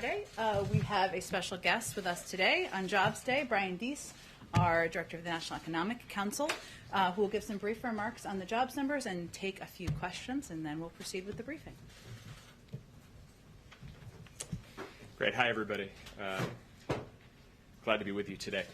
Friday. We have a special guest with us today on Jobs Day, Brian Deese, our Director of the National Economic Council, who will give some brief remarks on the jobs numbers and take a few questions, and then we'll proceed with the briefing. Great. Hi, everybody. Glad to be with you today.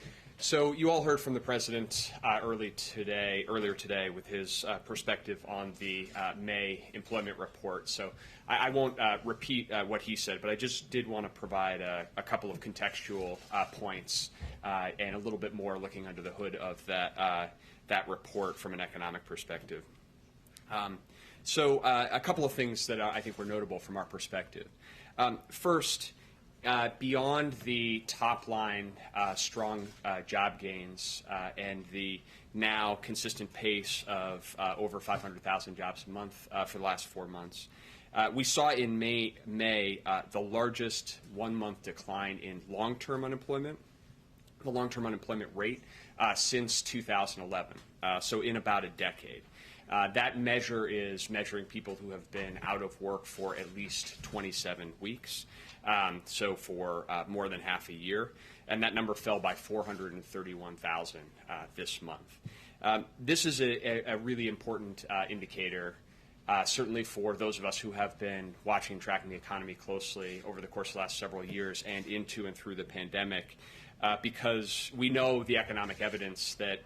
So you all heard from the President earlier today with his perspective on the May employment report. So I won't repeat what he said, but I just did want to provide a couple of contextual points and a little bit more looking under the hood of that report from an economic perspective. So a couple of things that I think were notable from our perspective. First, beyond the top line strong job gains and the now consistent pace of over 500,000 jobs a month for the last 4 months, we saw in May the largest 1 month decline in long-term unemployment, the long-term unemployment rate since 2011, so in about a decade. That measure is measuring people who have been out of work for at least 27 weeks, so for more than half a year, and that number fell by 431,000 this month. This is a really important indicator, certainly for those of us who have been watching and tracking the economy closely over the course of the last several years and into and through the pandemic, because we know the economic evidence that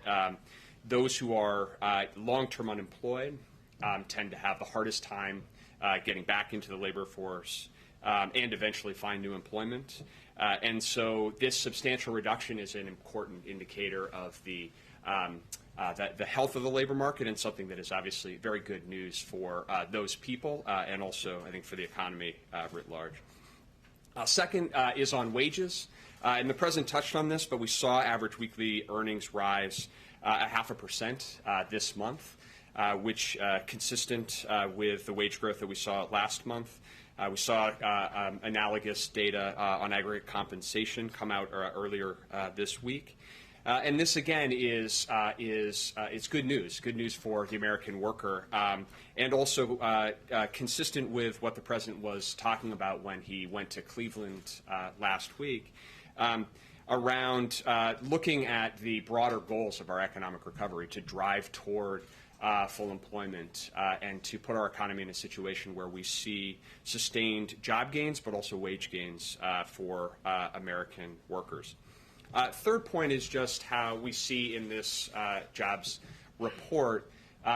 those who are long-term unemployed tend to have the hardest time getting back into the labor force and eventually find new employment. And so this substantial reduction is an important indicator of the health of the labor market, and something that is obviously very good news for those people and also, I think, for the economy writ large. Second is on wages. And the President touched on this, but we saw average weekly earnings rise 0.5% this month, which consistent with the wage growth that we saw last month. We saw analogous data on aggregate compensation come out earlier this week. And this, again, is good news for the American worker, and also consistent with what the President was talking about when he went to Cleveland last week, around looking at the broader goals of our economic recovery to drive toward full employment and to put our economy in a situation where we see sustained job gains but also wage gains for American workers. Third point is just how we see in this jobs report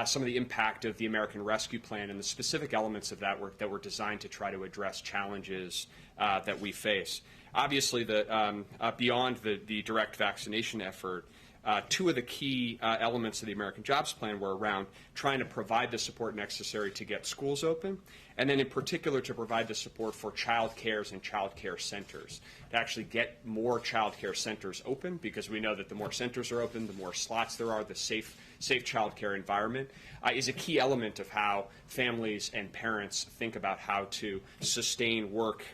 some of the impact of the American Rescue Plan and the specific elements of that work that were designed to try to address challenges that we face. Obviously, beyond the direct vaccination effort, two of the key elements of the American Jobs Plan were around trying to provide the support necessary to get schools open, and then in particular to provide the support for child cares and child care centers, to actually get more child care centers open, because we know that the more centers are open, the more slots there are, the safe child care environment is a key element of how families and parents think about how to sustain work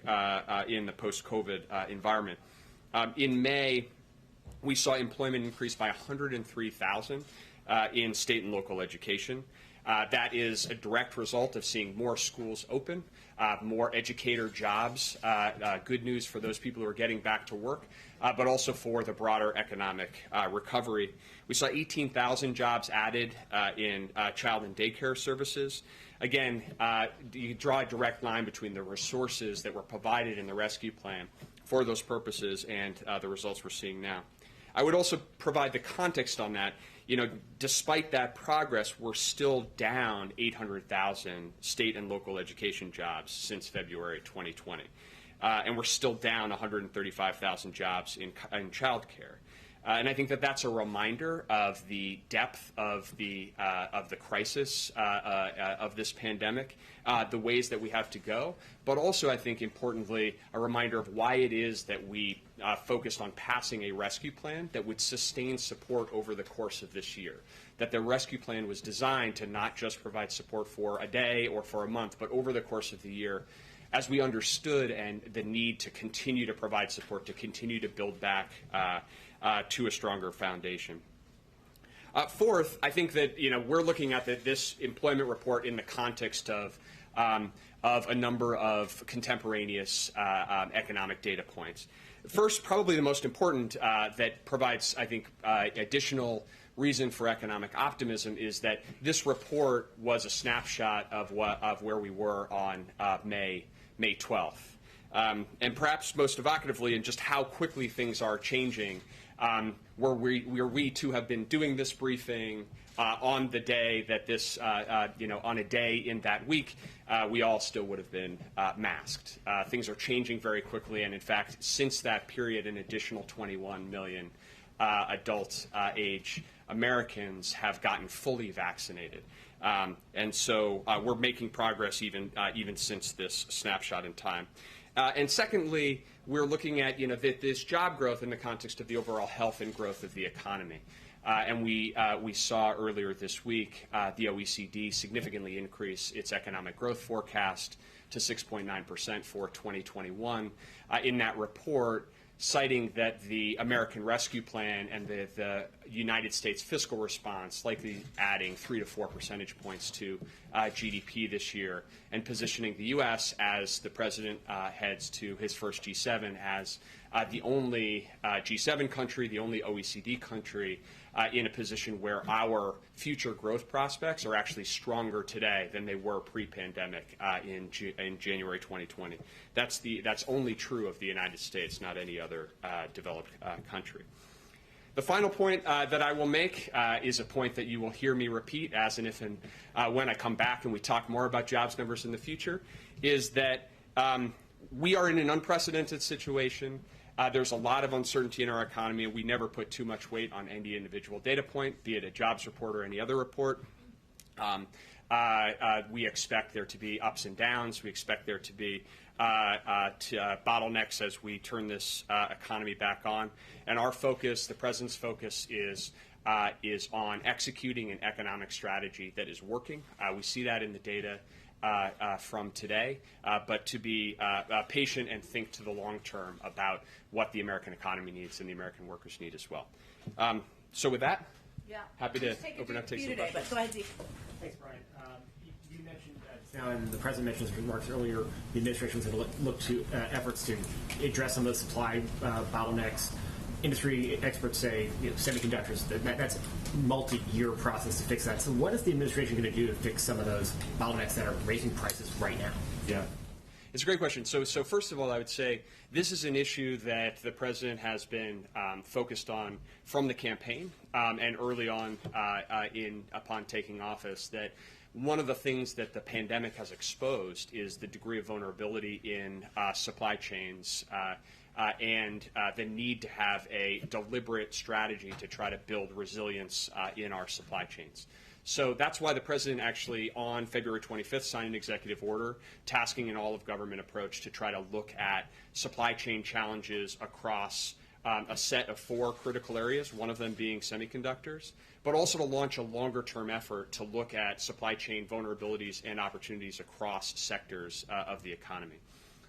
in the post-COVID environment. In May, we saw employment increase by 103,000 in state and local education. That is a direct result of seeing more schools open, more educator jobs, good news for those people who are getting back to work, but also for the broader economic recovery. We saw 18,000 jobs added in child and daycare services. Again, you draw a direct line between the resources that were provided in the rescue plan for those purposes and the results we're seeing now. I would also provide the context on that. You know, despite that progress, we're still down 800,000 state and local education jobs since February 2020. And we're still down 135,000 jobs in child care. And I think that that's a reminder of the depth of the crisis of this pandemic, the ways that we have to go, but also, I think, importantly, a reminder of why it is that we focused on passing a rescue plan that would sustain support over the course of this year. That the rescue plan was designed to not just provide support for a day or for a month, but over the course of the year, as we understood and the need to continue to provide support, to continue to build back to a stronger foundation. Fourth, I think that we're looking at this employment report in the context of of a number of contemporaneous economic data points. First, probably the most important that provides, I think, additional reason for economic optimism is that this report was a snapshot of where we were on May 12th. And perhaps most evocatively in just how quickly things are changing, where we too have been doing this briefing on the day that this, on a day in that week, we all still would have been masked. Things are changing very quickly, and in fact, since that period, an additional 21 million adult age Americans have gotten fully vaccinated. And so we're making progress even since this snapshot in time. And secondly, we're looking at this job growth in the context of the overall health and growth of the economy. And we saw earlier this week the OECD significantly increase its economic growth forecast to 6.9% for 2021. In that report, citing that the American Rescue Plan and the United States fiscal response likely adding 3 to 4 percentage points to GDP this year, and positioning the U.S. as the president heads to his first G7 as the only G7 country, the only OECD country in a position where our future growth prospects are actually stronger today than they were pre-pandemic in January 2020. That's only true of the United States, not any other developed country. The final point that I will make is a point that you will hear me repeat as and if and when I come back and we talk more about jobs numbers in the future, is that we are in an unprecedented situation. There's a lot of uncertainty in our economy, and we never put too much weight on any individual data point, be it a jobs report or any other report. We expect there to be ups and downs. We expect there to be bottlenecks as we turn this economy back on. And our focus, the president's focus, is on executing an economic strategy that is working. We see that in the data from today, but to be patient and think to the long term about what the American economy needs and the American workers need as well. So with that, happy to open up, take some questions. But go ahead, Deese. Thanks, Brian. You mentioned now, and the president mentioned in his remarks earlier, the administration was going to look to efforts to address some of the supply bottlenecks. Industry experts say semiconductors, that's a multi-year process to fix that. So what is the administration going to do to fix some of those bottlenecks that are raising prices right now? Yeah. It's a great question. So first of all, I would say this is an issue that the president has been focused on from the campaign and early on upon taking office, that one of the things that the pandemic has exposed is the degree of vulnerability in supply chains and the need to have a deliberate strategy to try to build resilience in our supply chains. So that's why the president actually on February 25th signed an executive order tasking an all-of-government approach to try to look at supply chain challenges across a set of 4 critical areas, one of them being semiconductors, but also to launch a longer-term effort to look at supply chain vulnerabilities and opportunities across sectors of the economy.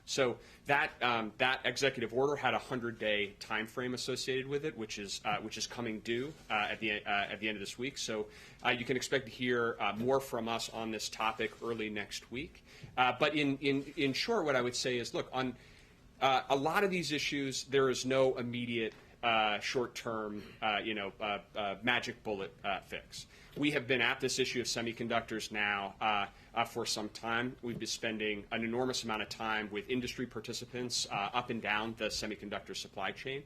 So that executive order had a 100-day time frame associated with it, which is coming due at the end of this week. So you can expect to hear more from us on this topic early next week. But in short, what I would say is, look, on a lot of these issues, there is no immediate short-term, magic bullet fix. We have been at this issue of semiconductors now for some time. We've been spending an enormous amount of time with industry participants up and down the semiconductor supply chain.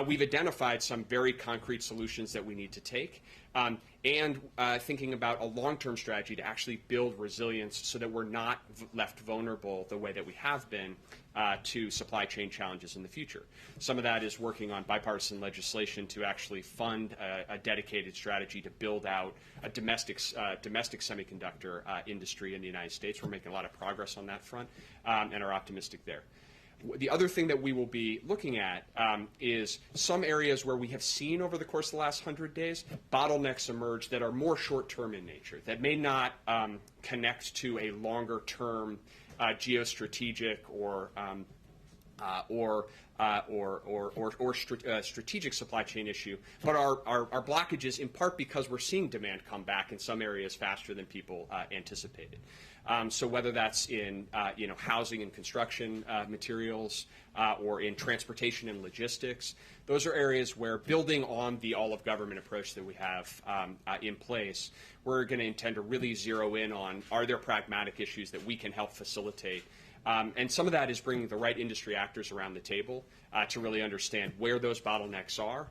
We've identified some very concrete solutions that we need to take, and thinking about a long-term strategy to actually build resilience so that we're not left vulnerable the way that we have been to supply chain challenges in the future. Some of that is working on bipartisan legislation to actually fund a dedicated strategy to build out a domestic semiconductor industry in the United States. We're making a lot of progress on that front and are optimistic there. The other thing that we will be looking at is some areas where we have seen over the course of the last 100 days bottlenecks emerge that are more short-term in nature, that may not connect to a longer-term geostrategic or strategic supply chain issue, but our blockages in part because we're seeing demand come back in some areas faster than people anticipated. So whether that's in housing and construction materials or in transportation and logistics, those are areas where, building on the all-of-government approach that we have in place, we're going to intend to really zero in on, are there pragmatic issues that we can help facilitate. And some of that is bringing the right industry actors around the table to really understand where those bottlenecks are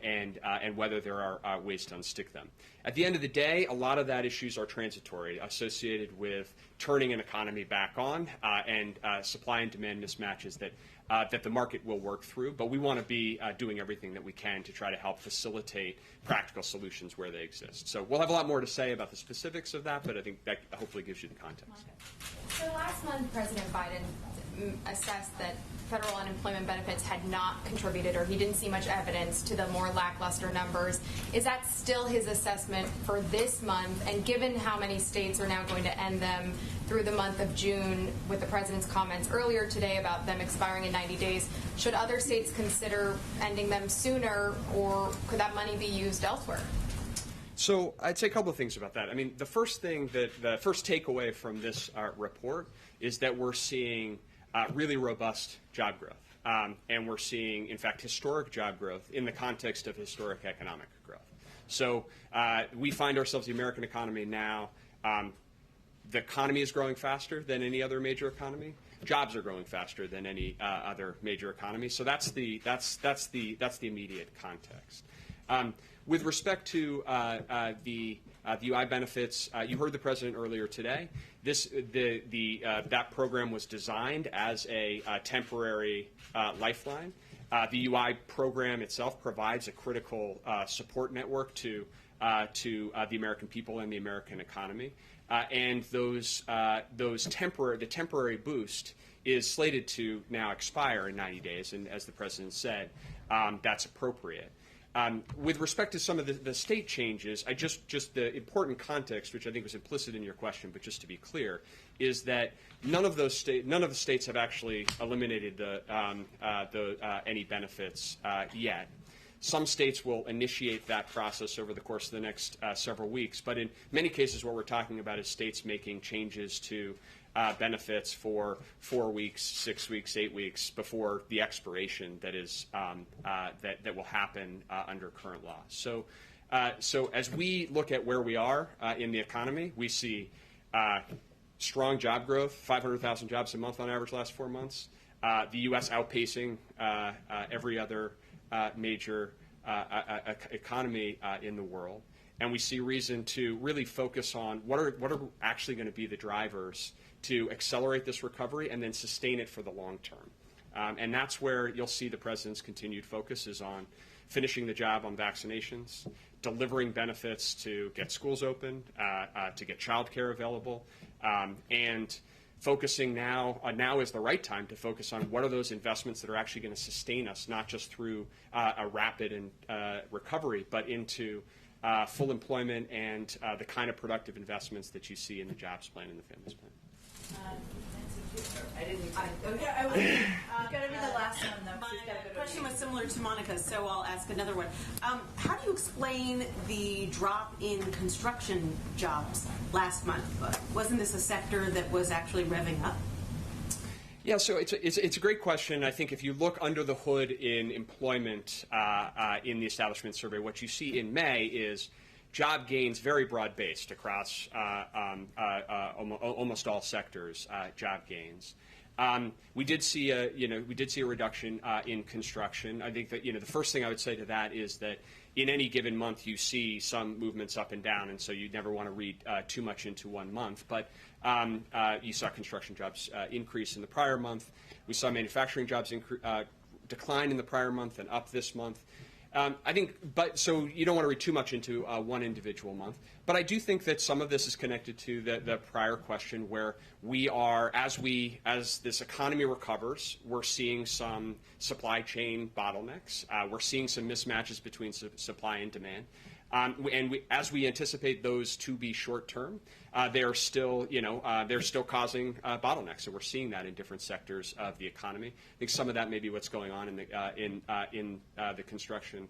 and whether there are ways to unstick them. At the end of the day, a lot of that issues are transitory, associated with turning an economy back on and supply and demand mismatches that the market will work through. But we want to be doing everything that we can to try to help facilitate practical solutions where they exist. So we'll have a lot more to say about the specifics of that, but I think that hopefully gives you the context. So last month, President Biden assessed that federal unemployment benefits had not contributed, or he didn't see much evidence to the more lackluster numbers. Is that still his assessment for this month? And given how many states are now going to end them through the month of June, with the president's comments earlier today about them expiring in 90 days, should other states consider ending them sooner, or could that money be used elsewhere? So I'd say a couple of things about that. I mean, the first takeaway from this report is that we're seeing really robust job growth. And we're seeing, in fact, historic job growth in the context of historic economic growth. So we find ourselves, the American economy now, the economy is growing faster than any other major economy. Jobs are growing faster than any other major economy. So that's the immediate context. With respect to the UI benefits, you heard the president earlier today. That program was designed as a temporary lifeline. The UI program itself provides a critical support network to the American people and the American economy. And the temporary boost is slated to now expire in 90 days, and as the president said, that's appropriate. With respect to some of the state changes, just the important context, which I think was implicit in your question, but just to be clear, is that none of the states have actually eliminated any benefits yet. Some states will initiate that process over the course of the next several weeks, but in many cases, what we're talking about is states making changes to benefits for 4 weeks, 6 weeks, 8 weeks before the expiration that will happen under current law. So as we look at where we are in the economy, we see strong job growth, 500,000 jobs a month on average last 4 months. The U.S. outpacing every other major economy in the world, and we see reason to really focus on what are actually going to be the drivers to accelerate this recovery and then sustain it for the long term. And that's where you'll see the president's continued focus is on finishing the job on vaccinations, delivering benefits to get schools open, to get child care available, and focusing now is the right time to focus on what are those investments that are actually going to sustain us, not just through a rapid recovery, but into full employment and the kind of productive investments that you see in the jobs plan and the families plan. I didn't. I was going to be the last one, though. My question was similar to Monica's, so I'll ask another one. How do you explain the drop in construction jobs last month? Wasn't this a sector that was actually revving up? Yeah, so it's a great question. I think if you look under the hood in employment in the establishment survey, what you see in May is job gains very broad-based across almost all sectors. Job gains. We did see a reduction in construction. I think that the first thing I would say to that is that in any given month you see some movements up and down, and so you never want to read too much into 1 month. But you saw construction jobs increase in the prior month. We saw manufacturing jobs decline in the prior month and up this month. So you don't want to read too much into one individual month. But I do think that some of this is connected to the prior question, where we are, as this economy recovers, we're seeing some supply chain bottlenecks. We're seeing some mismatches between supply and demand. As we anticipate those to be short term, they're still causing bottlenecks, and we're seeing that in different sectors of the economy. I think some of that may be what's going on in the construction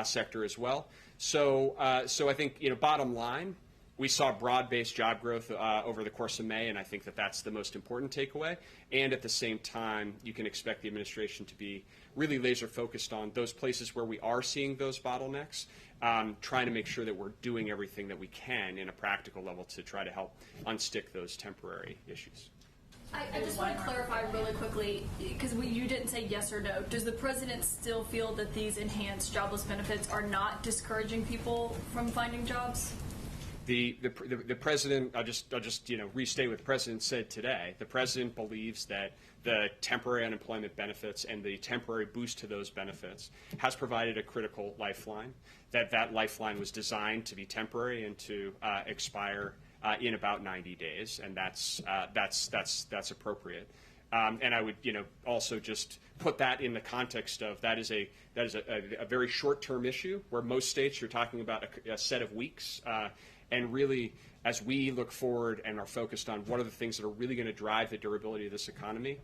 sector as well. So I think, bottom line, we saw broad-based job growth over the course of May, and I think that that's the most important takeaway. And at the same time, you can expect the administration to be really laser-focused on those places where we are seeing those bottlenecks, trying to make sure that we're doing everything that we can in a practical level to try to help unstick those temporary issues. I just want to clarify really quickly, because you didn't say yes or no. Does the president still feel that these enhanced jobless benefits are not discouraging people from finding jobs? The president, I'll just restate what the president said today. The president believes that the temporary unemployment benefits and the temporary boost to those benefits has provided a critical lifeline. That lifeline was designed to be temporary and to expire in about 90 days, and that's appropriate. And I would also just put that in the context of that is a very short-term issue where most states you're talking about a set of weeks. And really, as we look forward and are focused on what are the things that are really going to drive the durability of this economy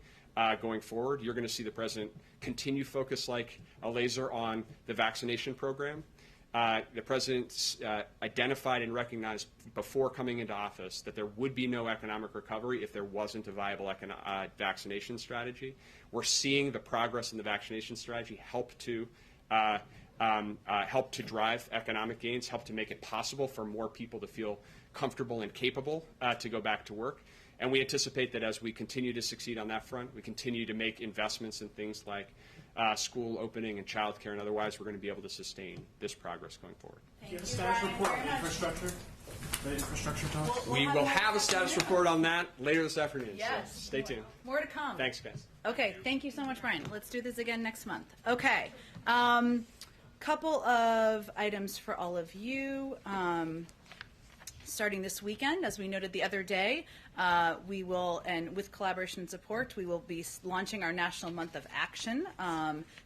going forward, you're going to see the president continue focus like a laser on the vaccination program. The president identified and recognized before coming into office that there would be no economic recovery if there wasn't a viable vaccination strategy. We're seeing the progress in the vaccination strategy help to drive economic gains, help to make it possible for more people to feel comfortable and capable to go back to work. And we anticipate that as we continue to succeed on that front, we continue to make investments in things like school opening and child care and otherwise, we're going to be able to sustain this progress going forward. Do you have a status report on infrastructure? The infrastructure talk? We will have a status report on that later this afternoon. Yes. So stay tuned. More to come. Thanks, guys. Okay, thank you so much, Brian. Let's do this again next month. Okay. Couple of items for all of you. Starting this weekend, as we noted the other day, we will, and with collaboration and support, we will be launching our National Month of Action.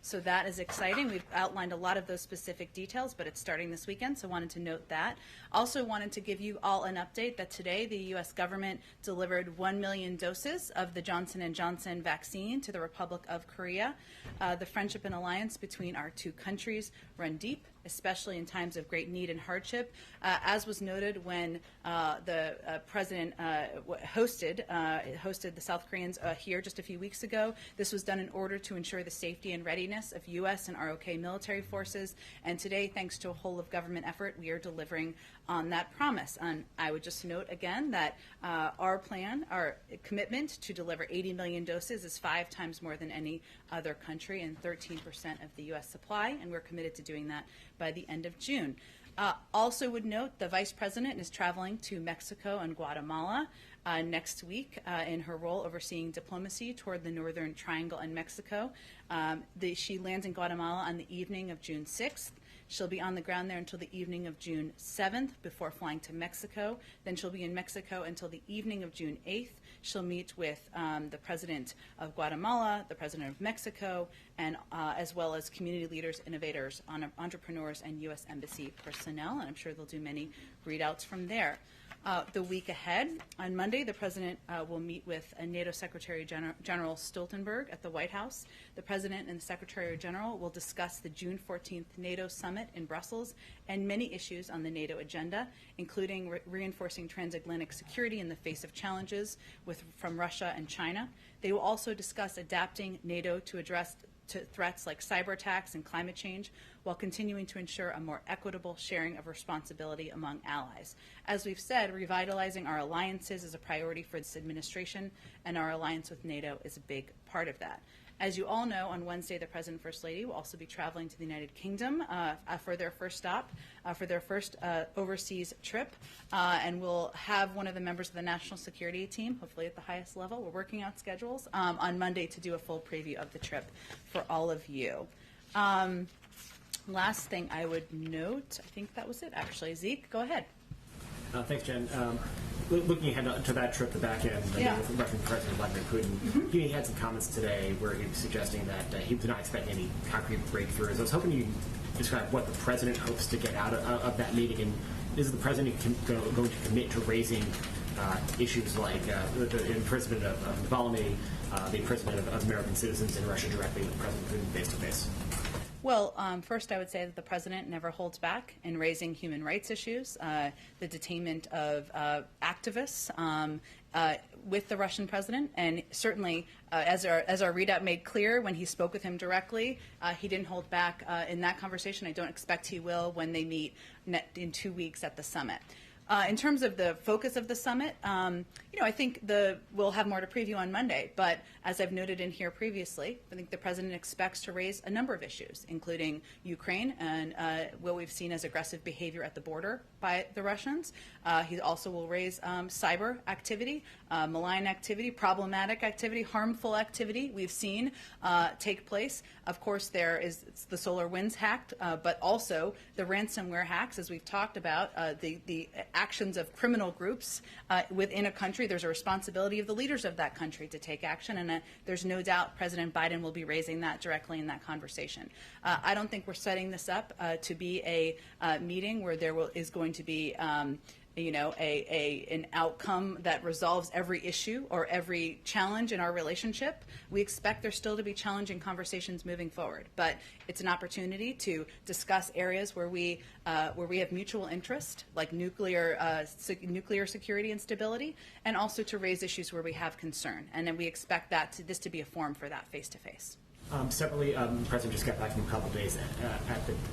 So that is exciting. We've outlined a lot of those specific details, but it's starting this weekend, so wanted to note that. Also wanted to give you all an update that today the U.S. government delivered 1 million doses of the Johnson & Johnson vaccine to the Republic of Korea. The friendship and alliance between our two countries run deep, especially in times of great need and hardship. As was noted when the president hosted the South Koreans here just a few weeks ago, this was done in order to ensure the safety and readiness of U.S. and ROK military forces. And today, thanks to a whole of government effort, we are delivering on that promise. And I would just note again that our plan, our commitment to deliver 80 million doses is 5 times more than any other country and 13% of the U.S. supply, and we're committed to doing that by the end of June. Also would note the Vice President is traveling to Mexico and Guatemala next week in her role overseeing diplomacy toward the Northern Triangle and Mexico. She lands in Guatemala on the evening of June 6th. She'll be on the ground there until the evening of June 7th before flying to Mexico. Then she'll be in Mexico until the evening of June 8th. She'll meet with the President of Guatemala, the President of Mexico, and as well as community leaders, innovators, entrepreneurs, and U.S. Embassy personnel. And I'm sure they'll do many readouts from there. The week ahead, on Monday, the President will meet with NATO Secretary General Stoltenberg at the White House. The President and the Secretary General will discuss the June 14th NATO summit in Brussels and many issues on the NATO agenda, including reinforcing transatlantic security in the face of challenges from Russia and China. They will also discuss adapting NATO to address threats like cyber attacks and climate change, while continuing to ensure a more equitable sharing of responsibility among allies. As we've said, revitalizing our alliances is a priority for this administration, and our alliance with NATO is a big part of that. As you all know, on Wednesday, the President and First Lady will also be traveling to the United Kingdom for their first stop, for their first overseas trip, and we'll have one of the members of the national security team, hopefully at the highest level. We're working out schedules on Monday to do a full preview of the trip for all of you. Last thing I would note, I think that was it actually. Zeke, go ahead. Thanks, Jen. Looking ahead to that trip, the back end, with Russian President Vladimir Putin, he had some comments today where he was suggesting that he was not expecting any concrete breakthroughs. I was hoping you describe what the president hopes to get out of that meeting, and is the president going to commit to raising issues like the imprisonment of Navalny, the imprisonment of American citizens in Russia directly with President Putin face to face? Well, first I would say that the president never holds back in raising human rights issues, the detainment of activists with the Russian president, and certainly as our readout made clear when he spoke with him directly, he didn't hold back in that conversation. I don't expect he will when they meet in 2 weeks at the summit. In terms of the focus of the summit, I think we'll have more to preview on Monday. But as I've noted in here previously, I think the president expects to raise a number of issues, including Ukraine and what we've seen as aggressive behavior at the border by the Russians. He also will raise cyber activity, malign activity, problematic activity, harmful activity we've seen take place. Of course, there is the SolarWinds hack, but also the ransomware hacks, as we've talked about, the actions of criminal groups within a country. There's a responsibility of the leaders of that country to take action, and there's no doubt President Biden will be raising that directly in that conversation. I don't think we're setting this up to be a meeting where there is going to be an outcome that resolves every issue or every challenge in our relationship. We expect there still to be challenging conversations moving forward, but it's an opportunity to discuss areas where we have mutual interest, like nuclear security and stability, and also to raise issues where we have concern. And then we expect this to be a forum for that face-to-face. Separately, the president just got back from a couple of days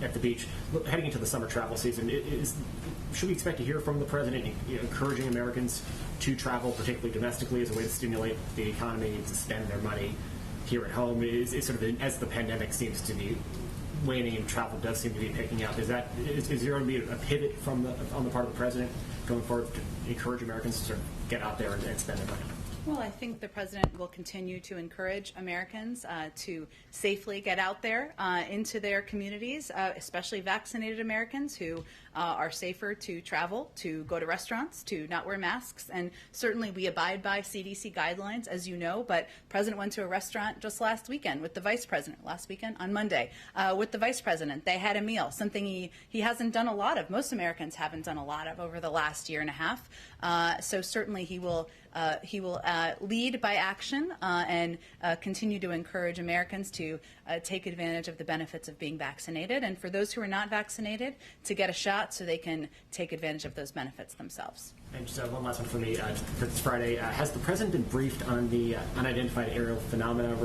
at the beach. Heading into the summer travel season, should we expect to hear from the president encouraging Americans to travel, particularly domestically, as a way to stimulate the economy, to spend their money here at home? Is sort of as the pandemic seems to be waning and travel does seem to be picking up, is there going to be a pivot on the part of the president going forward to encourage Americans to sort of get out there and spend their money? Well, I think the president will continue to encourage Americans to safely get out there into their communities, especially vaccinated Americans who are safer to travel, to go to restaurants, to not wear masks. And certainly we abide by CDC guidelines, as you know, but the president went to a restaurant just last weekend with the vice president, last weekend on Monday, with the vice president. They had a meal, something he hasn't done a lot of. Most Americans haven't done a lot of over the last year and a half. So certainly he will lead by action and continue to encourage Americans to take advantage of the benefits of being vaccinated, and for those who are not vaccinated to get a shot so they can take advantage of those benefits themselves. And just one last one for me. For this Friday, has the president been briefed on the unidentified aerial phenomena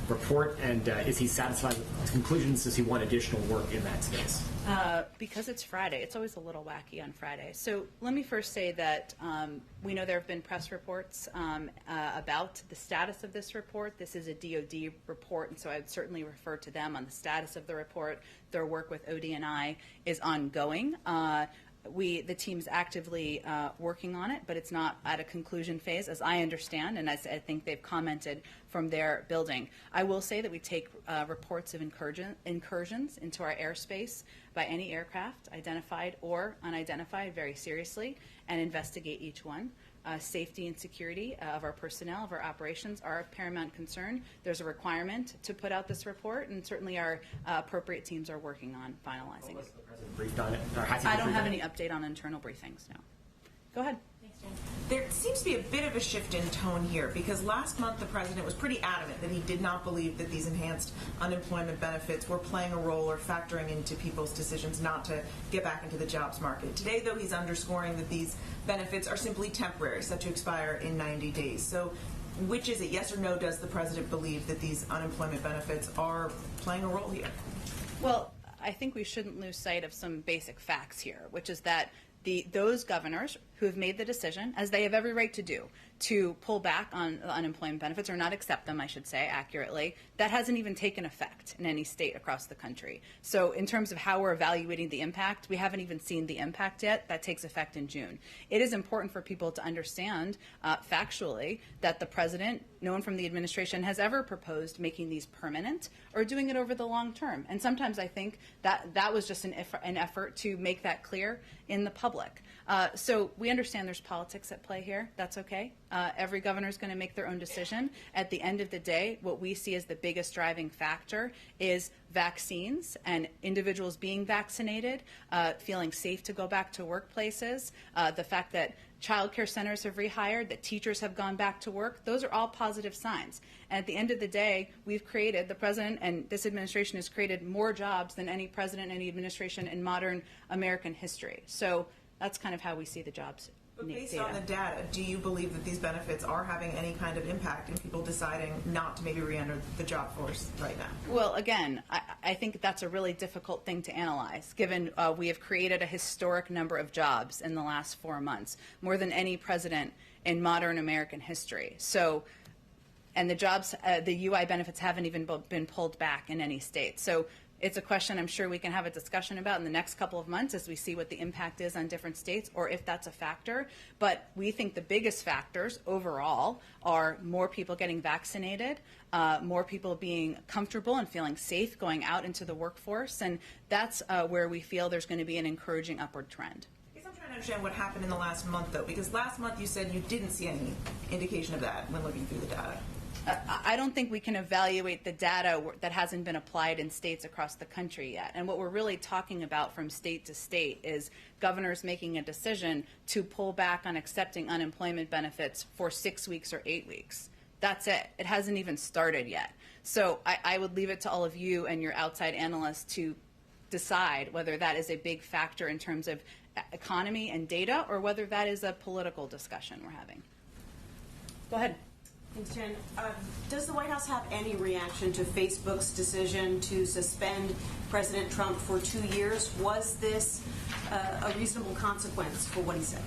report, and is he satisfied with conclusions? Does he want additional work in that space? Because it's Friday, it's always a little wacky on Friday. So let me first say that we know there have been press reports about the status of this report. This is a DoD report, and so I would certainly refer to them on the status of the report. Their work with ODNI is ongoing. The team's actively working on it, but it's not at a conclusion phase, as I understand, and as I think they've commented from their building. I will say that we take reports of incursions into our airspace by any aircraft, identified or unidentified, very seriously, and investigate each one. Safety and security of our personnel, of our operations, are of paramount concern. There's a requirement to put out this report, and certainly our appropriate teams are working on finalizing it. Was the president briefed on it? Or has he I been don't briefed have on any it? update on internal briefings, no. Go ahead. There seems to be a bit of a shift in tone here, because last month the president was pretty adamant that he did not believe that these enhanced unemployment benefits were playing a role or factoring into people's decisions not to get back into the jobs market. Today, though, he's underscoring that these benefits are simply temporary, set to expire in 90 days. So which is it, yes or no, does the president believe that these unemployment benefits are playing a role here? Well, I think we shouldn't lose sight of some basic facts here, which is that those governors who have made the decision, as they have every right to do, to pull back on unemployment benefits, or not accept them, I should say accurately, that hasn't even taken effect in any state across the country. So in terms of how we're evaluating the impact, we haven't even seen the impact yet. That takes effect in June. It is important for people to understand factually that the president, no one from the administration has ever proposed making these permanent or doing it over the long term. And sometimes I think that was just an effort to make that clear in the public. So we understand there's politics at play here. That's okay. Every governor is going to make their own decision. At the end of the day, what we see as the biggest driving factor is vaccines and individuals being vaccinated, feeling safe to go back to workplaces, the fact that child care centers have rehired, that teachers have gone back to work. Those are all positive signs. And at the end of the day, we've created, the president and this administration has created more jobs than any president, any administration in modern American history. So that's kind of how we see the jobs. But based on the data, do you believe that these benefits are having any kind of impact in people deciding not to maybe re-enter the job force right now? Well, again, I think that's a really difficult thing to analyze, given we have created a historic number of jobs in the last 4 months, more than any president in modern American history. So, and the jobs, the UI benefits haven't even been pulled back in any state. So it's a question I'm sure we can have a discussion about in the next couple of months as we see what the impact is on different states or if that's a factor. But we think the biggest factors overall are more people getting vaccinated, more people being comfortable and feeling safe going out into the workforce. And that's where we feel there's going to be an encouraging upward trend. I guess I'm trying to understand what happened in the last month, though, because last month you said you didn't see any indication of that when looking through the data. I don't think we can evaluate the data that hasn't been applied in states across the country yet. And what we're really talking about from state to state is governors making a decision to pull back on accepting unemployment benefits for 6 weeks or 8 weeks. That's it. It hasn't even started yet. So I would leave it to all of you and your outside analysts to decide whether that is a big factor in terms of economy and data or whether that is a political discussion we're having. Go ahead. Thanks, Jen. Does the White House have any reaction to Facebook's decision to suspend President Trump for 2 years? Was this a reasonable consequence for what he said?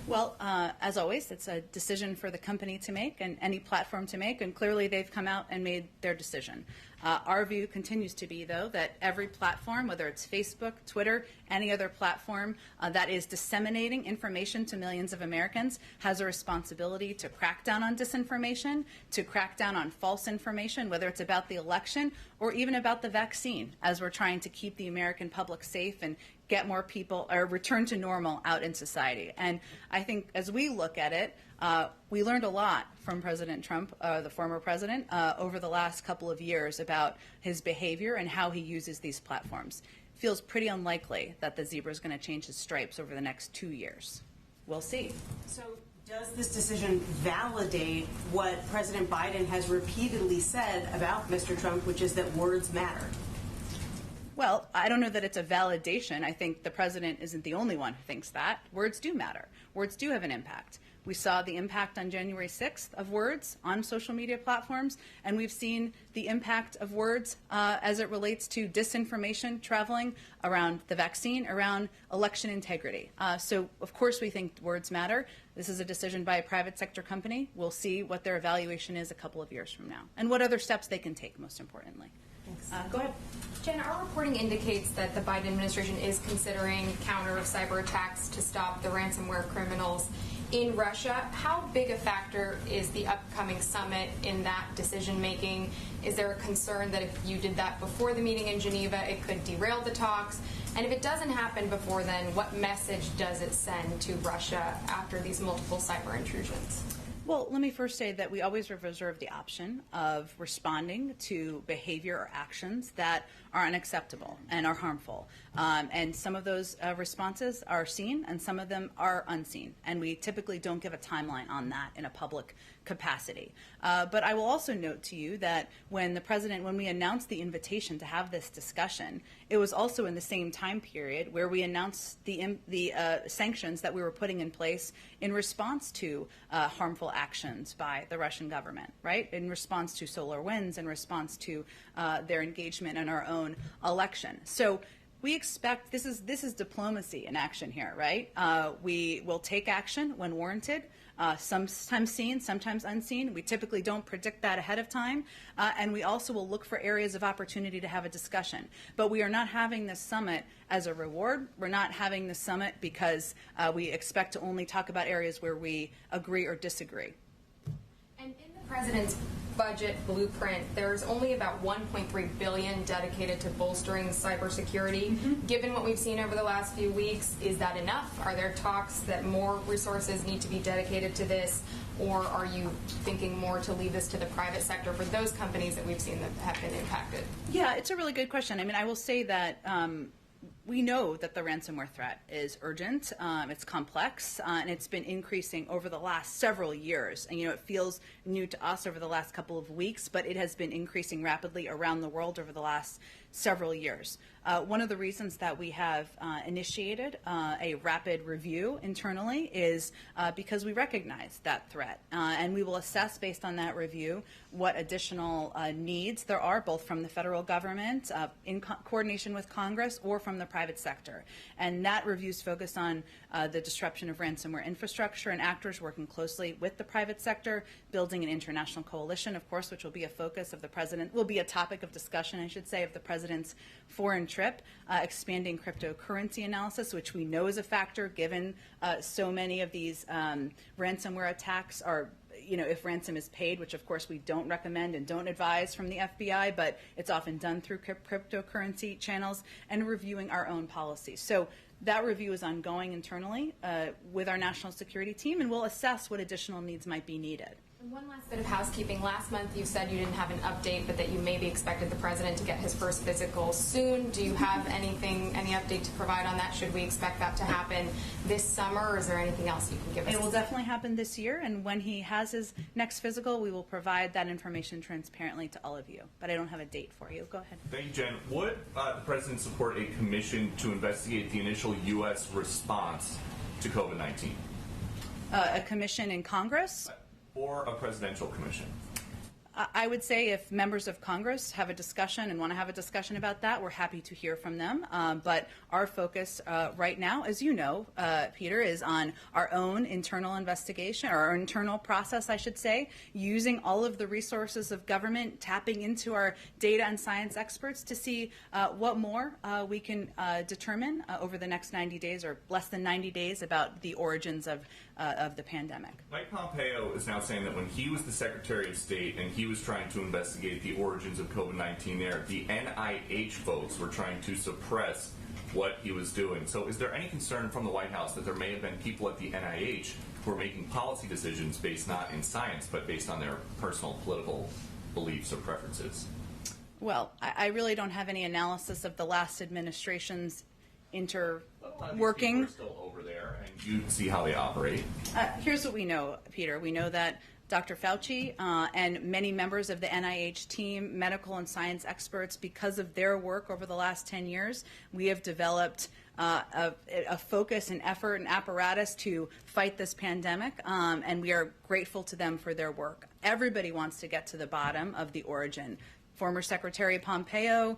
Well, as always, it's a decision for the company to make and any platform to make, and clearly they've come out and made their decision. Our view continues to be, though, that every platform, whether it's Facebook, Twitter, any other platform that is disseminating information to millions of Americans has a responsibility to crack down on disinformation, to crack down on false information, whether it's about the election or even about the vaccine, as we're trying to keep the American public safe and get more people or return to normal out in society. And I think as we look at it, we learned a lot from President Trump, the former president, over the last couple of years about his behavior and how he uses these platforms. It feels pretty unlikely that the zebra is going to change his stripes over the next 2 years. We'll see. So does this decision validate what President Biden has repeatedly said about Mr. Trump, which is that words matter? Well, I don't know that it's a validation. I think the president isn't the only one who thinks that. Words do matter. Words do have an impact. We saw the impact on January 6th of words on social media platforms, and we've seen the impact of words as it relates to disinformation traveling around the vaccine, around election integrity. So, of course, we think words matter. This is a decision by a private sector company. We'll see what their evaluation is a couple of years from now and what other steps they can take, most importantly. Go ahead. Jen, our reporting indicates that the Biden administration is considering counter cyber attacks to stop the ransomware criminals in Russia. How big a factor is the upcoming summit in that decision making? Is there a concern that if you did that before the meeting in Geneva, it could derail the talks? And if it doesn't happen before then, what message does it send to Russia after these multiple cyber intrusions? Well, let me first say that we always reserve the option of responding to behavior or actions that are unacceptable and are harmful. And some of those responses are seen and some of them are unseen. And we typically don't give a timeline on that in a public capacity. But I will also note to you that when we announced the invitation to have this discussion, it was also in the same time period where we announced the sanctions that we were putting in place in response to harmful actions by the Russian government, right? In response to SolarWinds, in response to their engagement in our own election. So we expect this is diplomacy in action here, right? We will take action when warranted. Sometimes seen, sometimes unseen. We typically don't predict that ahead of time. And we also will look for areas of opportunity to have a discussion. But we are not having this summit as a reward. We're not having this summit because we expect to only talk about areas where we agree or disagree. And in the President's budget blueprint, there's only about $1.3 billion dedicated to bolstering cybersecurity. Given what we've seen over the last few weeks, is that enough? Are there talks that more resources need to be dedicated to this, or are you thinking more to leave this to the private sector for those companies that we've seen that have been impacted? Yeah, it's a really good question. I mean, I will say that we know that the ransomware threat is urgent, it's complex, and it's been increasing over the last several years. And, it feels new to us over the last couple of weeks, but it has been increasing rapidly around the world over the last several years. One of the reasons that we have initiated a rapid review internally is because we recognize that threat. And we will assess based on that review what additional needs there are, both from the federal government in coordination with Congress or from the private sector. And that review is focused on the disruption of ransomware infrastructure and actors working closely with the private sector, building an international coalition, of course, which will be a focus of the president, will be a topic of discussion, I should say, of the president's foreign trip, expanding cryptocurrency analysis, which we know is a factor given so many of these ransomware attacks are, if ransom is paid, which of course we don't recommend and don't advise from the FBI, but it's often done through cryptocurrency channels, and reviewing our own policies. So that review is ongoing internally with our national security team, and we'll assess what additional needs might be needed. And one last bit of housekeeping. Last month you said you didn't have an update, but that you maybe expected the president to get his first physical soon. Do you have any update to provide on that? Should we expect that to happen this summer, or is there anything else you can give us? It will definitely happen this year, and when he has his next physical, we will provide that information transparently to all of you. But I don't have a date for you. Go ahead. Thank you, Jen. Would the president support a commission to investigate the initial U.S. response to COVID-19? A commission in Congress? Or a presidential commission? I would say if members of Congress have a discussion and want to have a discussion about that, we're happy to hear from them. But our focus right now, as you know, Peter, is on our own internal investigation, or our internal process, I should say, using all of the resources of government, tapping into our data and science experts to see what more we can determine over the next 90 days or less than 90 days about the origins of the pandemic. Mike Pompeo is now saying that when he was the Secretary of State and he was trying to investigate the origins of COVID-19 there, the NIH folks were trying to suppress what he was doing. So is there any concern from the White House that there may have been people at the NIH who are making policy decisions based not in science, but based on their personal political beliefs or preferences? Well, I really don't have any analysis of the last administration's working. People are still over there, and you see how they operate. Here's what we know, Peter. We know that Dr. Fauci and many members of the NIH team, medical and science experts, because of their work over the last 10 years, we have developed a focus and effort and apparatus to fight this pandemic, and we are grateful to them for their work. Everybody wants to get to the bottom of the origin. Former Secretary Pompeo,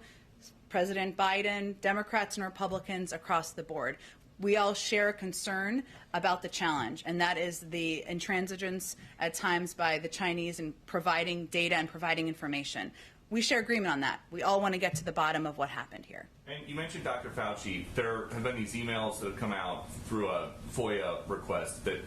President Biden, Democrats and Republicans across the board. We all share concern about the challenge, and that is the intransigence at times by the Chinese in providing data and providing information. We share agreement on that. We all want to get to the bottom of what happened here. And you mentioned Dr. Fauci. There have been these emails that have come out through a FOIA request that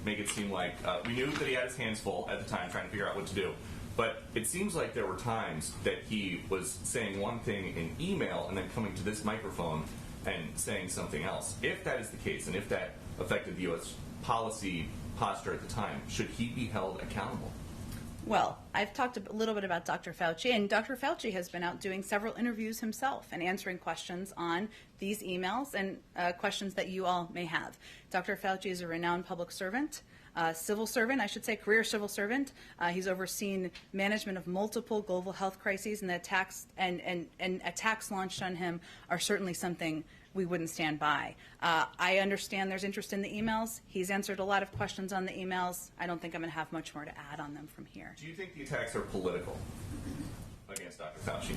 make it seem like we knew that he had his hands full at the time trying to figure out what to do. But it seems like there were times that he was saying one thing in email and then coming to this microphone and saying something else. If that is the case, and if that affected the U.S. policy posture at the time, should he be held accountable? Well, I've talked a little bit about Dr. Fauci, and Dr. Fauci has been out doing several interviews himself and answering questions on these emails and questions that you all may have. Dr. Fauci is a renowned public servant. Civil servant, I should say, career civil servant. He's overseen management of multiple global health crises, and the attacks and attacks launched on him are certainly something we wouldn't stand by. I understand there's interest in the emails. He's answered a lot of questions on the emails. I don't think I'm going to have much more to add on them from here. Do you think the attacks are political against Dr. Fauci?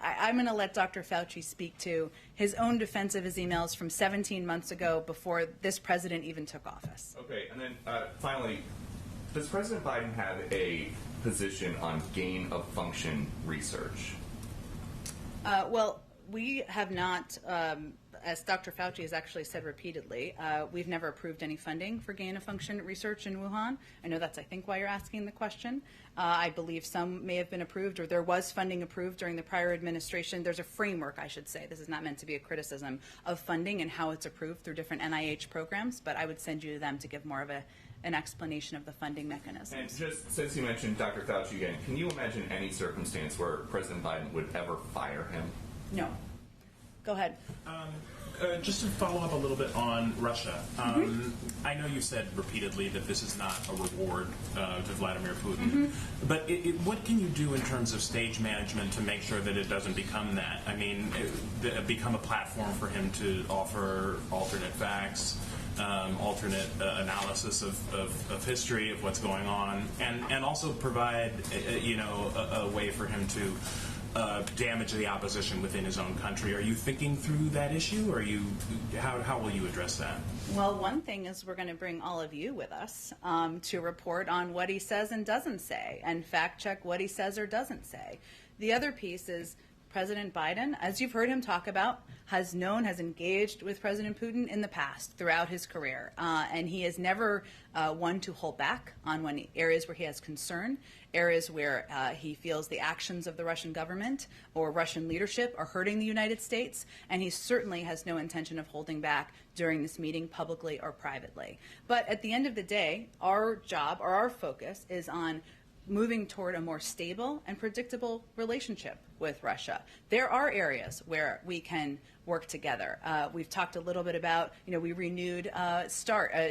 I'm going to let Dr. Fauci speak to his own defense of his emails from 17 months ago before this president even took office. Okay, and then finally, does President Biden have a position on gain-of-function research? Well, we have not as Dr. Fauci has actually said repeatedly, we've never approved any funding for gain-of-function research in Wuhan. I know that's, I think, why you're asking the question. I believe some may have been approved, or there was funding approved during the prior administration. There's a framework, I should say. This is not meant to be a criticism of funding and how it's approved through different NIH programs, but I would send you to them to give more of an explanation of the funding mechanism. And just since you mentioned Dr. Fauci again, can you imagine any circumstance where President Biden would ever fire him? No. Go ahead. Just to follow up a little bit on Russia, I know you said repeatedly that this is not a reward to Vladimir Putin, but what can you do in terms of stage management to make sure that it doesn't become that? I mean, become a platform for him to offer alternate facts, alternate analysis of history of what's going on, and also provide a way for him to damage the opposition within his own country. Are you thinking through that issue, or how will you address that? Well, one thing is we're going to bring all of you with us to report on what he says and doesn't say, and fact check what he says or doesn't say. The other piece is President Biden, as you've heard him talk about, has engaged with President Putin in the past throughout his career. And he has never one to hold back on areas where he has concern, areas where he feels the actions of the Russian government or Russian leadership are hurting the United States. And he certainly has no intention of holding back during this meeting, publicly or privately. But at the end of the day, our job or our focus is on moving toward a more stable and predictable relationship with Russia. There are areas where we can work together. We've talked a little bit about, we renewed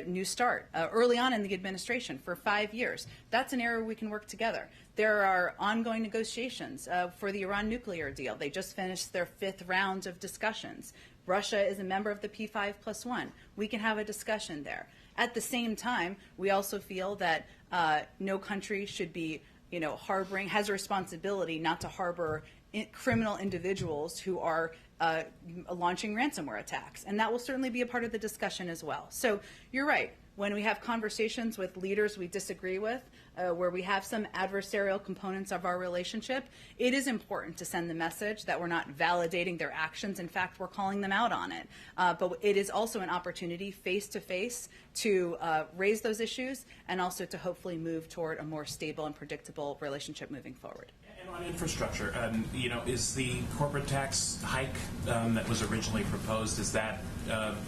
New START early on in the administration for 5 years. That's an area where we can work together. There are ongoing negotiations for the Iran nuclear deal. They just finished their 5th round of discussions. Russia is a member of the P5+1. We can have a discussion there. At the same time, we also feel that no country should be, has a responsibility not to harbor criminal individuals who are launching ransomware attacks. And that will certainly be a part of the discussion as well. So you're right. When we have conversations with leaders we disagree with, where we have some adversarial components of our relationship, it is important to send the message that we're not validating their actions. In fact, we're calling them out on it. But it is also an opportunity face-to-face to raise those issues and also to hopefully move toward a more stable and predictable relationship moving forward. And on infrastructure, is the corporate tax hike that was originally proposed, is that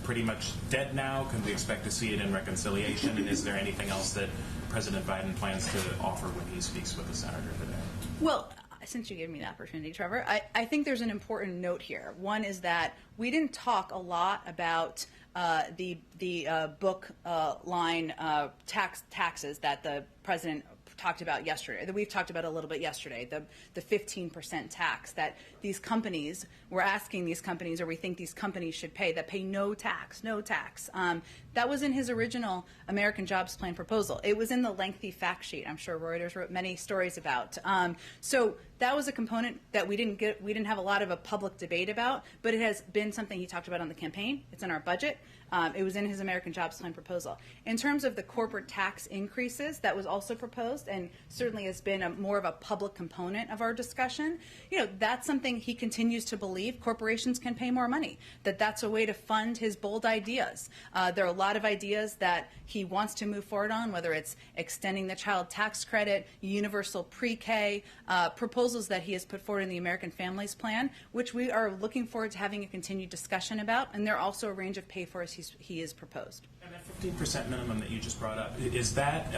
pretty much dead now? Can we expect to see it in reconciliation? And is there anything else that President Biden plans to offer when he speaks with the senator today? Well, since you gave me the opportunity, Trevor, I think there's an important note here. One is that we didn't talk a lot about the book line taxes that the president talked about yesterday, that we've talked about a little bit yesterday, the 15% tax that these companies, we're asking these companies, or we think these companies should pay, that pay no tax. That was in his original American Jobs Plan proposal. It was in the lengthy fact sheet. I'm sure Reuters wrote many stories about. So that was a component that we didn't have a lot of a public debate about, but it has been something he talked about on the campaign. It's in our budget. It was in his American Jobs Plan proposal. In terms of the corporate tax increases, that was also proposed and certainly has been more of a public component of our discussion. That's something he continues to believe corporations can pay more money, that's a way to fund his bold ideas. There are a lot of ideas that he wants to move forward on, whether it's extending the child tax credit, universal pre-K, proposals that he has put forward in the American Families Plan, which we are looking forward to having a continued discussion about, and there are also a range of pay-fors he has proposed. And that 15% minimum that you just brought up, is that,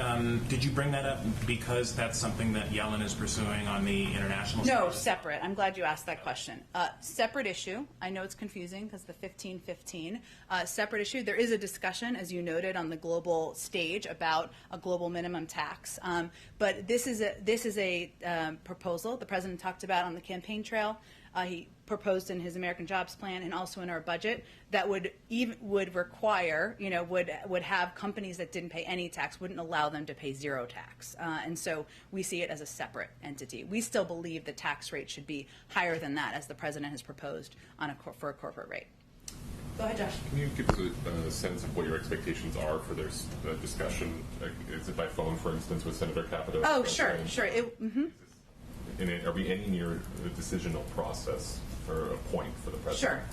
did you bring that up because that's something that Yellen is pursuing on the international stage? No, separate. I'm glad you asked that question. Separate issue. I know it's confusing because the 15-15. Separate issue. There is a discussion, as you noted, on the global stage about a global minimum tax. But this is a proposal the president talked about on the campaign trail. He proposed in his American Jobs Plan and also in our budget that would require, would have companies that didn't pay any tax, wouldn't allow them to pay zero tax. And so we see it as a separate entity. We still believe the tax rate should be higher than that, as the president has proposed for a corporate rate. Go ahead, Josh. Can you give us a sense of what your expectations are for their discussion? Is it by phone, for instance, with Senator Capito? Oh, sure. And are we any near a decisional process or a point for the president? Sure.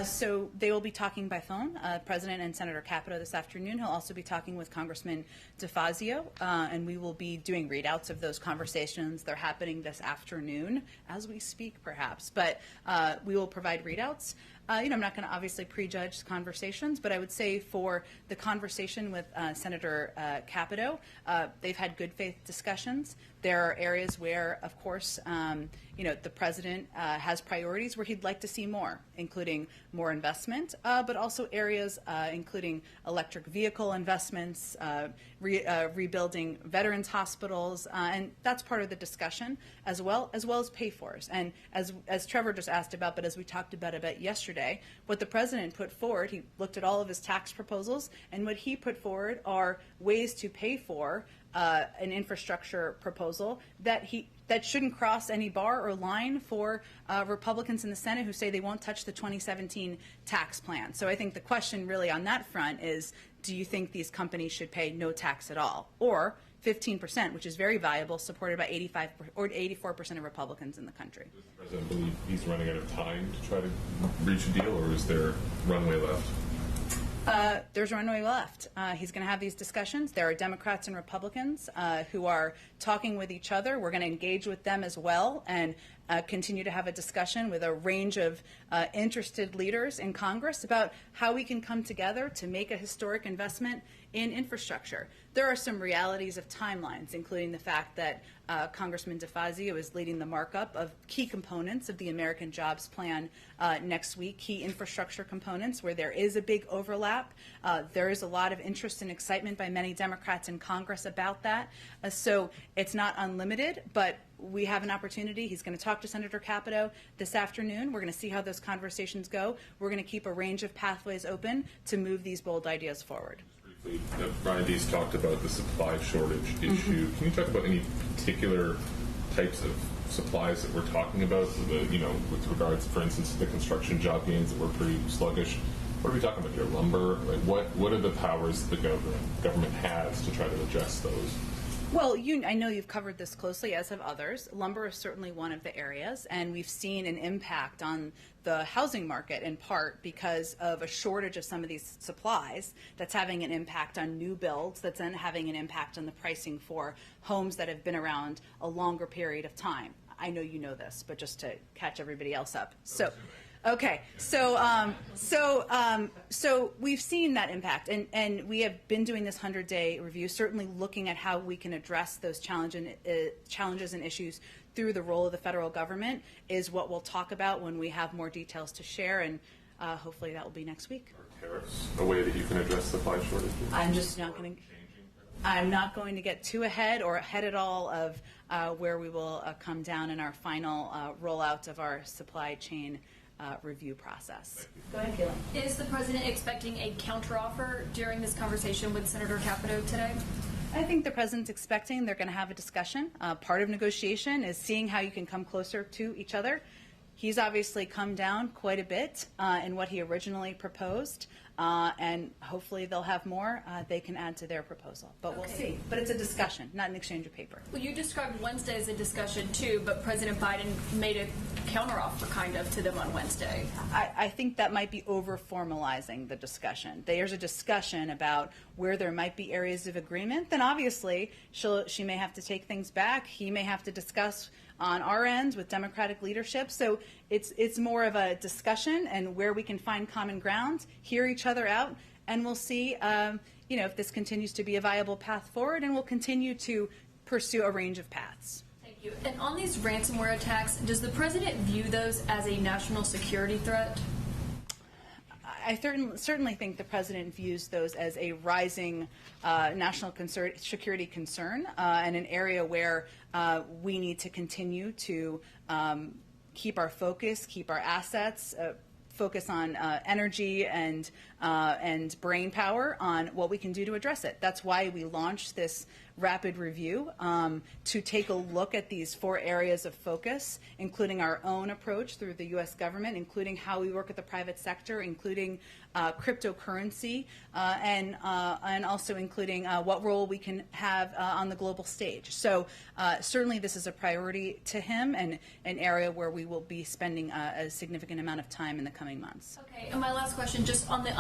So they will be talking by phone, President and Senator Capito this afternoon. He'll also be talking with Congressman DeFazio, and we will be doing readouts of those conversations. They're happening this afternoon as we speak, perhaps, but we will provide readouts. I'm not going to obviously prejudge conversations, but I would say for the conversation with Senator Capito, they've had good faith discussions. There are areas where, of course, the president has priorities where he'd like to see more, including more investment, but also areas including electric vehicle investments, rebuilding veterans hospitals, and that's part of the discussion as well as pay-fors. And as Trevor just asked about, but as we talked about yesterday, what the president put forward, he looked at all of his tax proposals, and what he put forward are ways to pay for an infrastructure proposal that shouldn't cross any bar or line for Republicans in the Senate who say they won't touch the 2017 tax plan. So I think the question really on that front is, do you think these companies should pay no tax at all, or 15%, which is very valuable, supported by 85 or 84% of Republicans in the country? Does the president believe he's running out of time to try to reach a deal, or is there runway left? There's runway left. He's going to have these discussions. There are Democrats and Republicans who are talking with each other. We're going to engage with them as well and continue to have a discussion with a range of interested leaders in Congress about how we can come together to make a historic investment in infrastructure. There are some realities of timelines, including the fact that Congressman DeFazio is leading the markup of key components of the American Jobs Plan next week, key infrastructure components where there is a big overlap. There is a lot of interest and excitement by many Democrats in Congress about that. So it's not unlimited, but we have an opportunity. He's going to talk to Senator Capito this afternoon. We're going to see how those conversations go. We're going to keep a range of pathways open to move these bold ideas forward. Briefly, Brian Deese talked about the supply shortage issue. Can you talk about any particular types of supplies that we're talking about? With regards, for instance, to the construction job gains that were pretty sluggish. What are we talking about here? Lumber? Like what are the powers the government has to try to address those? Well, I know you've covered this closely, as have others. Lumber is certainly one of the areas, and we've seen an impact on the housing market in part because of a shortage of some of these supplies that's having an impact on new builds, that's then having an impact on the pricing for homes that have been around a longer period of time. I know you know this, but just to catch everybody else up. Okay, so we've seen that impact, and we have been doing this 100-day review, certainly looking at how we can address those challenges and issues through the role of the federal government is what we'll talk about when we have more details to share, and hopefully that will be next week. Are tariffs a way that you can address supply shortages? I'm not going to get too ahead at all of where we will come down in our final rollout of our supply chain review process. Go ahead, Gillian. Is the president expecting a counteroffer during this conversation with Senator Capito today? I think the president's expecting they're going to have a discussion. Part of negotiation is seeing how you can come closer to each other. He's obviously come down quite a bit in what he originally proposed, and hopefully they'll have more they can add to their proposal. But we'll see. But it's a discussion, not an exchange of paper. Well, you described Wednesday as a discussion too, but President Biden made a counteroffer kind of to them on Wednesday. I think that might be over-formalizing the discussion. There's a discussion about where there might be areas of agreement. Then obviously she may have to take things back. He may have to discuss on our end with Democratic leadership. So it's more of a discussion and where we can find common ground, hear each other out, and we'll see if this continues to be a viable path forward, and we'll continue to pursue a range of paths. Thank you. And on these ransomware attacks, does the president view those as a national security threat? I certainly think the president views those as a rising national security concern and an area where we need to continue to keep our focus, keep our assets, focus on energy and brain power on what we can do to address it. That's why we launched this rapid review to take a look at these 4 areas of focus, including our own approach through the U.S. government, including how we work with the private sector, including cryptocurrency, and also including what role we can have on the global stage. So certainly this is a priority to him and an area where we will be spending a significant amount of time in the coming months. Okay, and my last question, just on the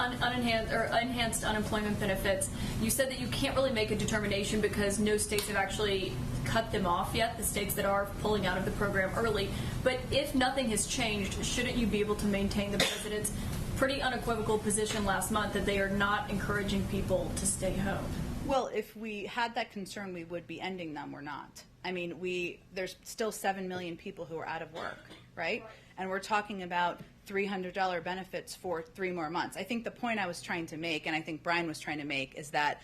enhanced unemployment benefits, you said that you can't really make a determination because no states have actually cut them off yet, the states that are pulling out of the program early. But if nothing has changed, shouldn't you be able to maintain the president's pretty unequivocal position last month that they are not encouraging people to stay home? Well, if we had that concern, we would be ending them. We're not. I mean, there's still 7 million people who are out of work, right? And we're talking about $300 benefits for 3 more months. I think the point I was trying to make, and I think Brian was trying to make, is that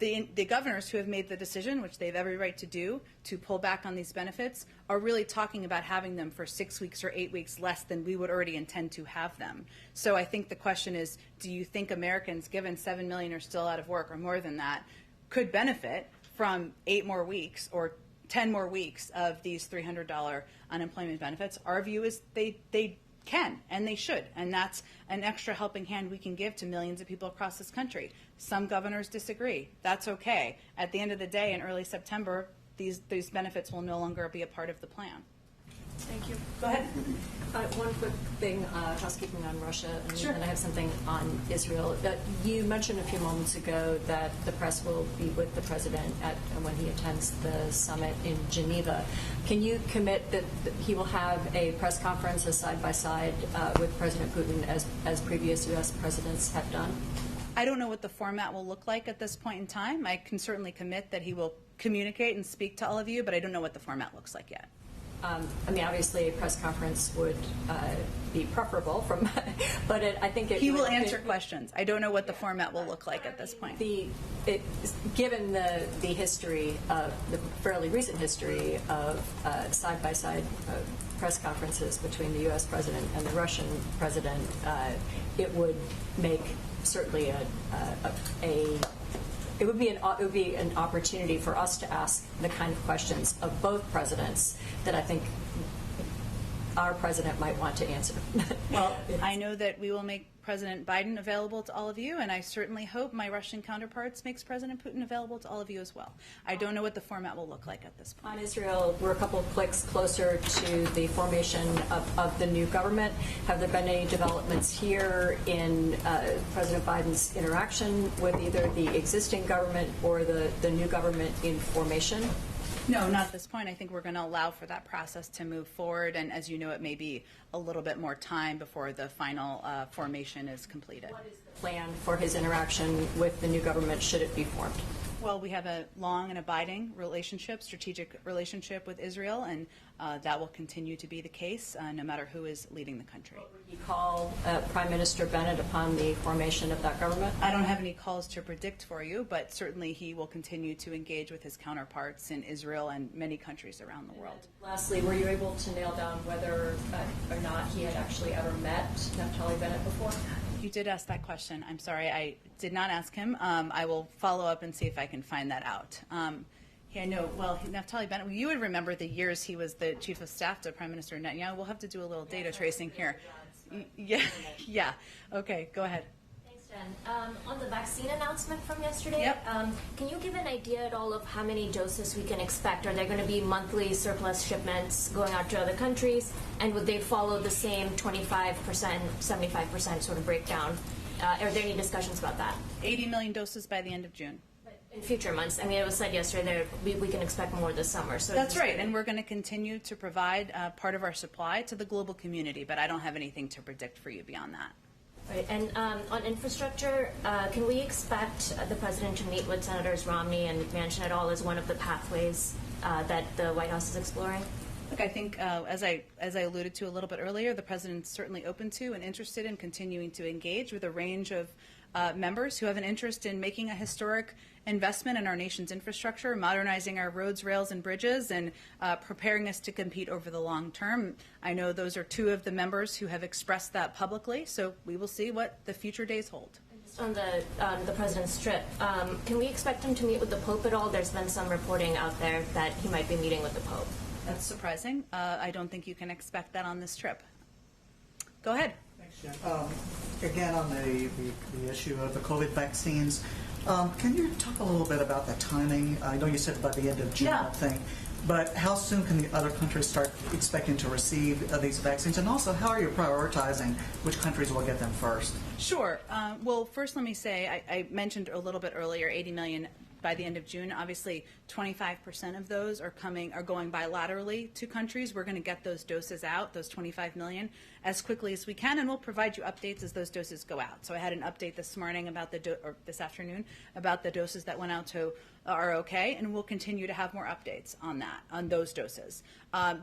the governors who have made the decision, which they have every right to do, to pull back on these benefits, are really talking about having them for 6 weeks or 8 weeks less than we would already intend to have them. So I think the question is, do you think Americans, given 7 million are still out of work or more than that, could benefit from 8 more weeks or 10 more weeks of these $300 unemployment benefits? Our view is they can and they should, and that's an extra helping hand we can give to millions of people across this country. Some governors disagree. That's okay. At the end of the day, in early September, these benefits will no longer be a part of the plan. Thank you. Go ahead. One quick thing, housekeeping on Russia, and Sure. then I have something on Israel. You mentioned a few moments ago that the press will be with the president when he attends the summit in Geneva. Can you commit that he will have a press conference, a side-by-side with President Putin as previous U.S. presidents have done? I don't know what the format will look like at this point in time. I can certainly commit that he will communicate and speak to all of you, but I don't know what the format looks like yet. I mean, obviously, a press conference would be preferable, but I think he will answer questions. I don't know what the format will look like at this point. Given the history, the fairly recent history of side-by-side press conferences between the U.S. president and the Russian president, it would make certainly it would be an opportunity for us to ask the kind of questions of both presidents that I think our president might want to answer. Well, I know that we will make President Biden available to all of you, and I certainly hope my Russian counterparts makes President Putin available to all of you as well. I don't know what the format will look like at this point. On Israel, we're a couple of clicks closer to the formation of the new government. Have there been any developments here in President Biden's interaction with either the existing government or the new government in formation? No, not at this point. I think we're going to allow for that process to move forward, and as you know, it may be a little bit more time before the final formation is completed. What is the plan for his interaction with the new government should it be formed? Well, we have a long and abiding relationship, strategic relationship with Israel, and that will continue to be the case no matter who is leading the country. Would he call Prime Minister Bennett upon the formation of that government? I don't have any calls to predict for you, but certainly he will continue to engage with his counterparts in Israel and many countries around the world. Lastly, were you able to nail down whether or not he had actually ever met Naftali Bennett before? You did ask that question. I'm sorry, I did not ask him. I will follow up and see if I can find that out. Yeah, no, well, Naftali Bennett, you would remember the years he was the chief of staff to Prime Minister Netanyahu. We'll have to do a little data tracing here. Yeah. Okay, go ahead. Thanks, Jen. On the vaccine announcement from yesterday, Yep. Can you give an idea at all of how many doses we can expect? Are there going to be monthly surplus shipments going out to other countries? And would they follow the same 25%, 75% sort of breakdown? Are there any discussions about that? 80 million doses by the end of June. In future months, I mean, it was said yesterday that we can expect more this summer. So That's right, and we're going to continue to provide part of our supply to the global community, but I don't have anything to predict for you beyond that. Right, and on infrastructure, can we expect the president to meet with Senators Romney and Manchin at all as one of the pathways that the White House is exploring? Look, I think as I alluded to a little bit earlier, the president's certainly open to and interested in continuing to engage with a range of members who have an interest in making a historic investment in our nation's infrastructure, modernizing our roads, rails, and bridges, and preparing us to compete over the long term. I know those are two of the members who have expressed that publicly, so we will see what the future days hold. And just Just on the president's trip, can we expect him to meet with the Pope at all? There's been some reporting out there that he might be meeting with the Pope. That's surprising. I don't think you can expect that on this trip. Go ahead. Thanks, Jen. Again, on the issue of the COVID vaccines, can you talk a little bit about the timing? I know you said by the end of June, I think, but how soon can the other countries start expecting to receive these vaccines? And also, how are you prioritizing which countries will get them first? Sure. Well, first let me say, I mentioned a little bit earlier, 80 million by the end of June. Obviously, 25% of those are going bilaterally to countries. We're going to get those doses out, those 25 million, as quickly as we can, and we'll provide you updates as those doses go out. So I had an update this morning about or this afternoon about the doses that went out to are okay, and we'll continue to have more updates on that, on those doses.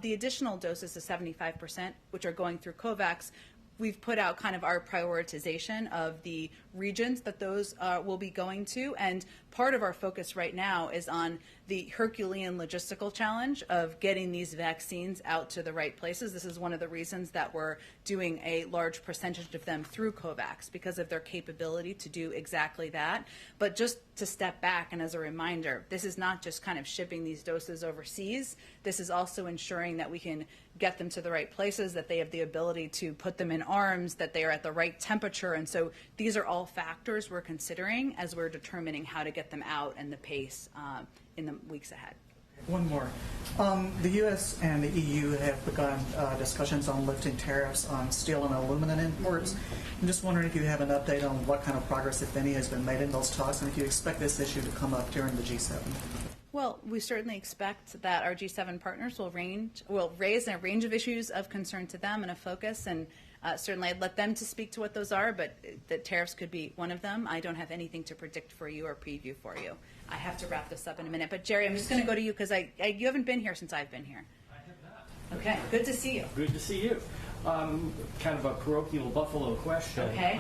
The additional doses, the 75%, which are going through COVAX, we've put out kind of our prioritization of the regions that those will be going to, and part of our focus right now is on the Herculean logistical challenge of getting these vaccines out to the right places. This is one of the reasons that we're doing a large percentage of them through COVAX, because of their capability to do exactly that. But just to step back, and as a reminder, this is not just kind of shipping these doses overseas. This is also ensuring that we can get them to the right places, that they have the ability to put them in arms, that they are at the right temperature. And so these are all factors we're considering as we're determining how to get them out and the pace in the weeks ahead. One more. The U.S. and the EU have begun discussions on lifting tariffs on steel and aluminum imports. I'm just wondering if you have an update on what kind of progress, if any, has been made in those talks, and if you expect this issue to come up during the G7. Well, we certainly expect that our G7 partners will raise a range of issues of concern to them and a focus, and certainly I'd let them to speak to what those are, but the tariffs could be one of them. I don't have anything to predict for you or preview for you. I have to wrap this up in a minute, but Jerry, I'm just going to go to you because you haven't been here since I've been here. I have not. Okay, good to see you. Good to see you. Kind of a parochial Buffalo question. Okay.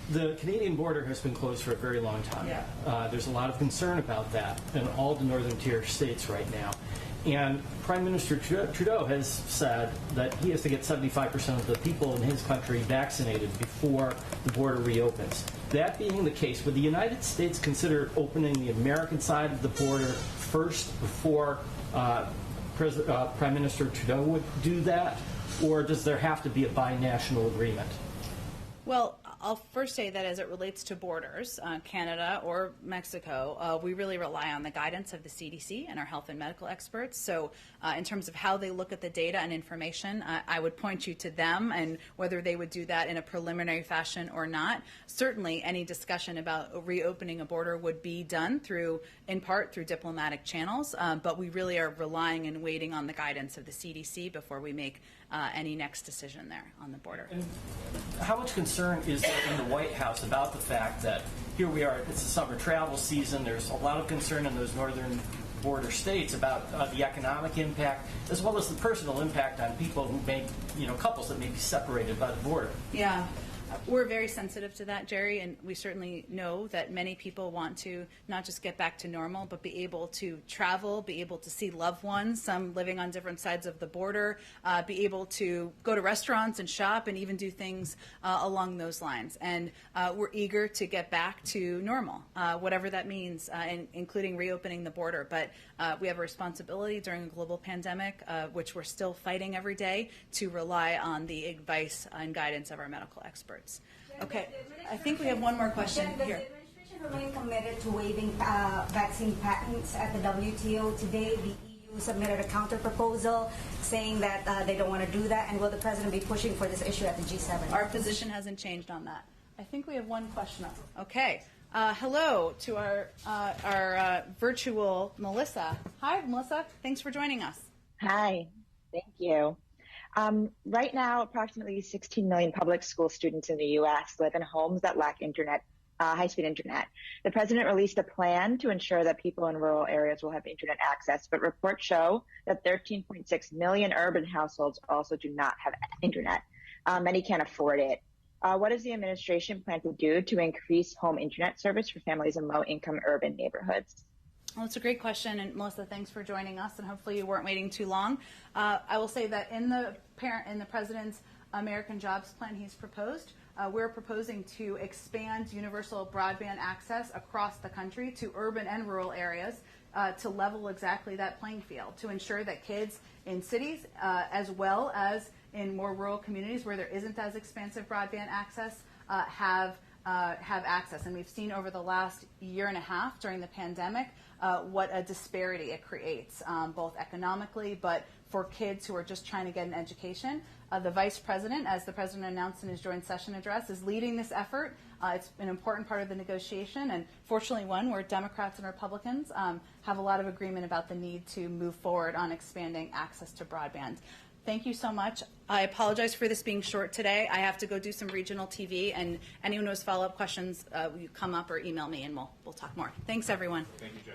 The Canadian border has been closed for a very long time. Yeah. There's a lot of concern about that in all the northern tier states right now. And Prime Minister Trudeau has said that he has to get 75% of the people in his country vaccinated before the border reopens. That being the case, would the United States consider opening the American side of the border first before Prime Minister Trudeau would do that? Or does there have to be a binational agreement? Well, I'll first say that as it relates to borders, Canada or Mexico, we really rely on the guidance of the CDC and our health and medical experts. So in terms of how they look at the data and information, I would point you to them and whether they would do that in a preliminary fashion or not. Certainly any discussion about reopening a border would be done in part through diplomatic channels, but we really are relying and waiting on the guidance of the CDC before we make any next decision there on the border. And how much concern is there in the White House about the fact that here we are, it's the summer travel season, there's a lot of concern in those northern border states about the economic impact as well as the personal impact on people who may, couples that may be separated by the border? Yeah. We're very sensitive to that, Jerry, and we certainly know that many people want to not just get back to normal, but be able to travel, be able to see loved ones, some living on different sides of the border, be able to go to restaurants and shop and even do things along those lines. And we're eager to get back to normal, whatever that means, including reopening the border. But we have a responsibility during a global pandemic, which we're still fighting every day, to rely on the advice and guidance of our medical experts. Okay, I think we have one more question here. Does the administration remain committed to waiving vaccine patents at the WTO? Today, the EU submitted a counter-proposal saying that they don't want to do that, and will the president be pushing for this issue at the G7? Our position hasn't changed on that. I think we have one question up. Okay. Hello to our virtual Melissa. Hi, Melissa. Thanks for joining us. Hi. Thank you. Right now, approximately 16 million public school students in the U.S. live in homes that lack high-speed internet. The president released a plan to ensure that people in rural areas will have internet access, but reports show that 13.6 million urban households also do not have internet. Many can't afford it. What does the administration plan to do to increase home internet service for families in low-income urban neighborhoods? Well, it's a great question, and Melissa, thanks for joining us, and hopefully you weren't waiting too long. I will say that in the president's American Jobs Plan he's proposed, we're proposing to expand universal broadband access across the country to urban and rural areas to level exactly that playing field, to ensure that kids in cities as well as in more rural communities where there isn't as expansive broadband access have access. And we've seen over the last year and a half during the pandemic what a disparity it creates, both economically, but for kids who are just trying to get an education. The Vice President, as the President announced in his joint session address, is leading this effort. It's an important part of the negotiation, and fortunately one where Democrats and Republicans have a lot of agreement about the need to move forward on expanding access to broadband. Thank you so much. I apologize for this being short today. I have to go do some regional TV, and anyone who has follow-up questions, you come up or email me, and we'll talk more. Thanks, everyone. Thank you, Jen.